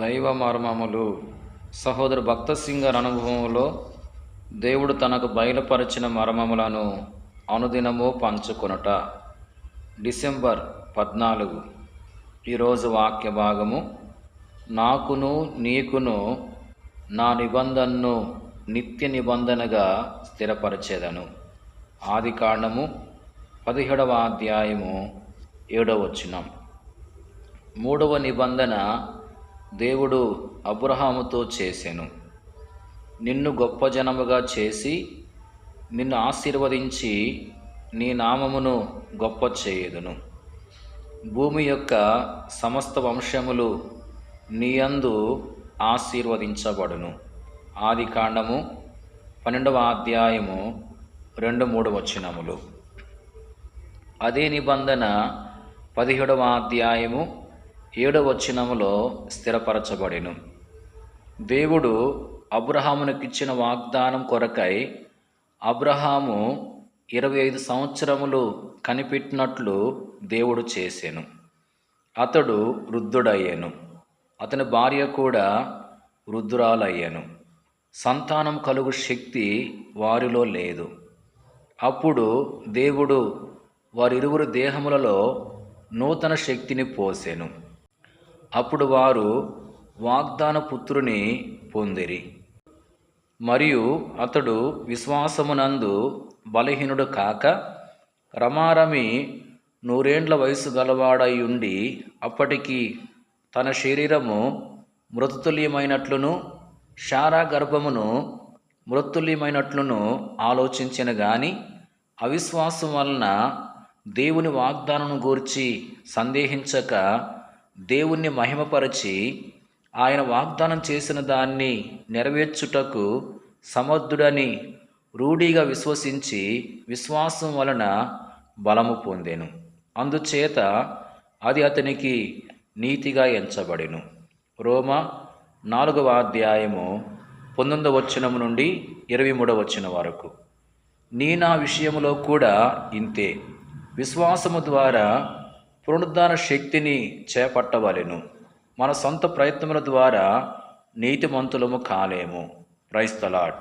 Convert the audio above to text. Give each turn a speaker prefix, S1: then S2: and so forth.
S1: దైవ మర్మములు. సహోదరు భక్త సింగ్ గారి అనుభవంలో దేవుడు తనకు బయలుపరిచిన మర్మములను అనుదినము పంచుకొనుట. డిసెంబర్ 14. ఈరోజు వాక్య భాగము, నాకును నీకును నా నిబంధనను నిత్య నిబంధనగా స్థిరపరచెదను. ఆదికాండము 17వ అధ్యాయము 7వ వచనం. 3వ నిబంధన దేవుడు అబ్రహాముతో చేసెను. నిన్ను గొప్ప జనముగా చేసి నిన్ను ఆశీర్వదించి నీ నామమును గొప్ప చేయుదును. భూమి యొక్క సమస్త వంశములు నీయందు ఆశీర్వదించబడును. ఆదికాండము 12వ అధ్యాయము 2-3 వచనములు. అదే నిబంధన 17వ అధ్యాయము 7వ వచనములో స్థిరపరచబడెను. దేవుడు అబ్రహామునకిచ్చిన వాగ్దానం కొరకై అబ్రహాము 25 సంవత్సరములు కనిపెట్టినట్లు దేవుడు చేసెను. అతడు వృద్ధుడయ్యెను. అతని భార్య కూడా వృద్ధురాలయ్యెను. సంతానం కలుగు శక్తి వారిలో లేదు. అప్పుడు దేవుడు వారిరువురు దేహములలో నూతన శక్తిని పోసెను. అప్పుడు వారు వాగ్దాన పుత్రుని పొందిరి. మరియు అతడు విశ్వాసమునందు బలహీనుడు కాక రమారమి 100 ఏండ్ల వయసు గలవాడై ఉండి అప్పటికి తన శరీరము మృతతుల్యమైనట్లును శారా గర్భమును మృతతుల్యమైనట్లును ఆలోచించిన గాని అవిశ్వాసం వలన దేవుని వాగ్దానమును గూర్చి సందేహించక దేవుణ్ణి మహిమపరచి ఆయన వాగ్దానం చేసిన దాన్ని నెరవేర్చుటకు సమర్థుడని రూఢిగా విశ్వసించి విశ్వాసం వలన బలము పొందెను. అందుచేత అది అతనికి నీతిగా ఎంచబడెను. రోమా 4వ అధ్యాయము 19వ వచనము నుండి 23వ వచనం వరకు. నా విషయములో కూడా ఇంతే. విశ్వాసము ద్వారా పునరుద్ధాన శక్తిని చేపట్టవలెను. మన సొంత ప్రయత్నముల ద్వారా నీతిమంతులము కాలేము. Praise the lord.